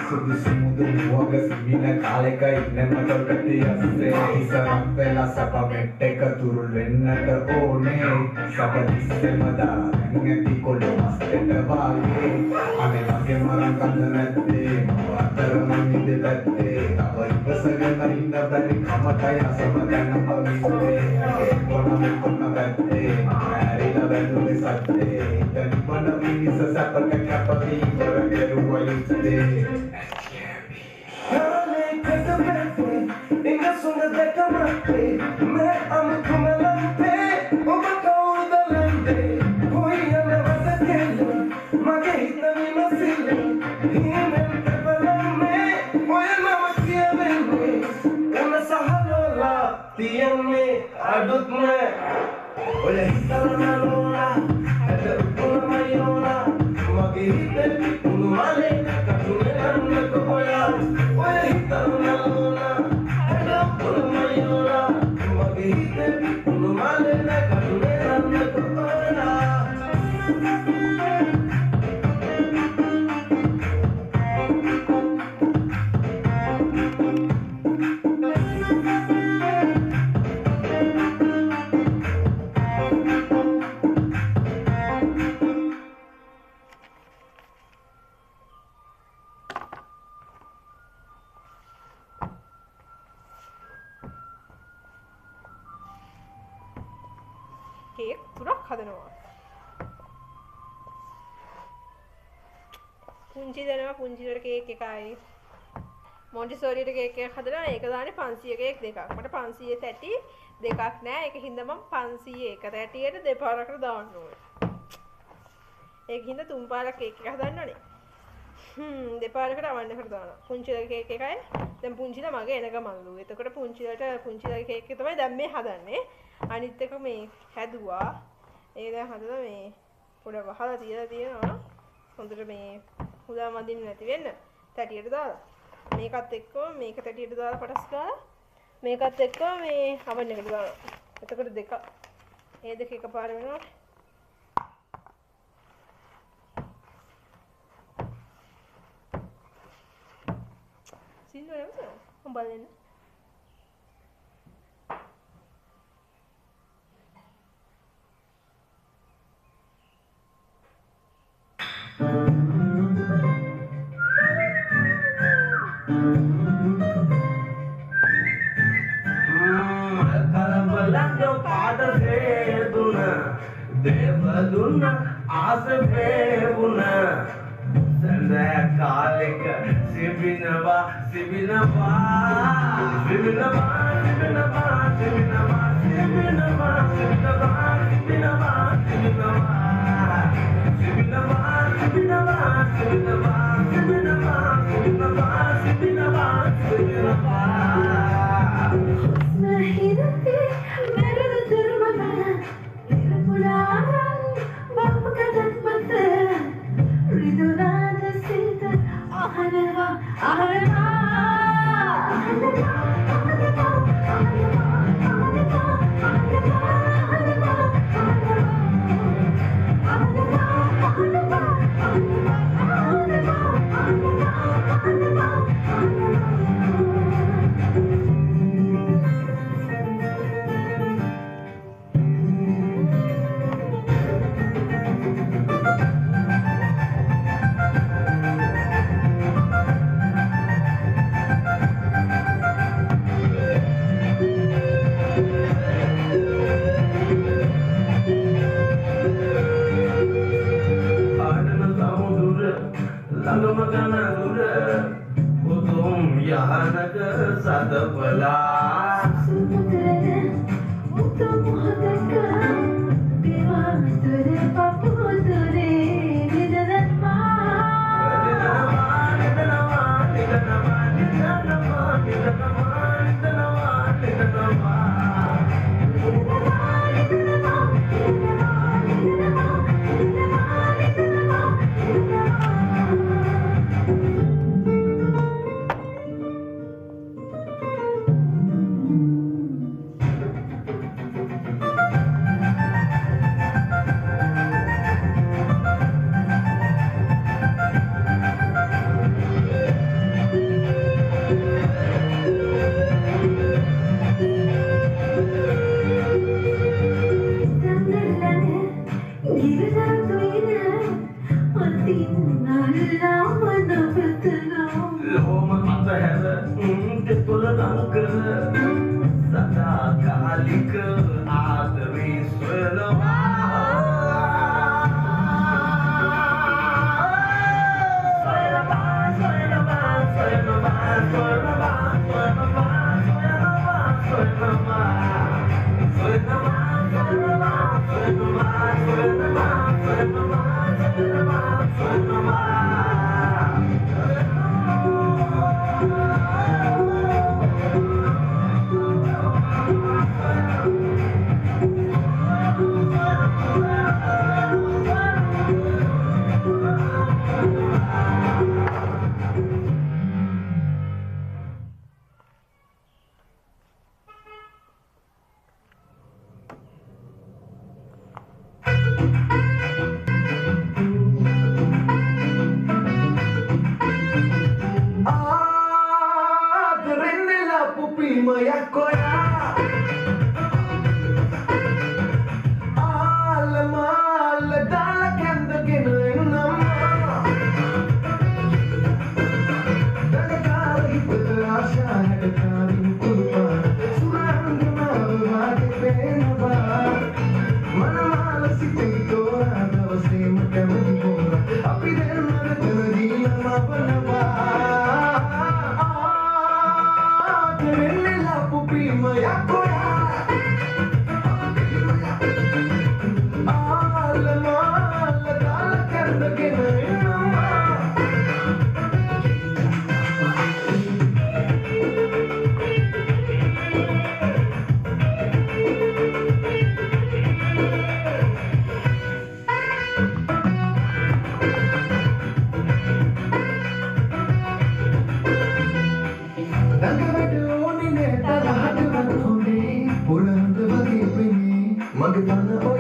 සුදුසු මුදු මුවග සිමින කාලෙක ඉන්නම තොල්කටි අස්සේ ඉසරක් වෙලා සප මෙට්ටක තුරුල් වෙන්නට ඕනේ සප දිස්සෙම දාගෙන ඇති කොළ මස්තට වාගේ අනේ මගේ මරන් කඳ නැත්තේ අතරම නිද පැත්තේ තව ඉවසගෙන ඉන්න බැරි කමටයි අසම දැනම විස්සේ කොනම කොන පැත්තේ ඇරිලා බැඳුනේ සත්තේ ඉතින් මන මිනිස සපක කැපවි කරගෙරුවා යුත්තේ කේක් තුනක් හදනවා. පුංචි දෙනවා පුංචිවට කේක් එකයි. මොන්ටිසෝරියට කේක් එකක් හදලා ඒක දාන්නේ 500 කේක් දෙකක්. මට 500 තැටි දෙකක් නෑ. ඒක හින්දා මම 500 එක තැටියට දෙපාරකට දාන්න ඕනේ. ඒක හින්දා තුන් පාරක් කේක් එක හදන්න ඕනේ. දෙපාරකට අවන්නකට දානවා. පුංචිලා කේක් එකයි. දැන් පුංචිලා මගේ එනක මල්ලු. එතකොට පුංචිලා කේක් එක තමයි දැන් මේ හදන්නේ. අනිත් එක මේ හැදුවා. ඒ දැන් හදලා මේ පොඩ වහලා තියලා තියෙනවා. හොඳට මේ හුදා මදින්න නැති වෙන්න තැටියට දාලා. මේකත් එක්ක මේක තැටියට දාලා පටස් ගාලා මේකත් එක්ක මේ අවන් එකට දානවා. එතකොට දෙක ඒ දෙක එකපාර වෙනවා. සිල්වරම මම බලන්න. देवदुन आस बेबुन संध्या कालिक सिबिनवा सिबिनवा सिबिनवा सिबिनवा सिबिनवा सिबिनवा सिबिनवा सिबिनवा सिबिनवा सिबिनवा सिबिनवा सिबिनवा सिबिनवा सिबिनवा सिबिनवा सिबिनवा Mahirati merada turmana nirpularan bapakadat mata ridulada sita ahanava ahanava ahanava ahanava ahanava ahanava ahanava sadapala sumutrana mutu muhataka devature paputure nidanma ලෝම අතහැර දෙතුල නංකර සදා කාලික ආදරේ ස්වලවා Magdana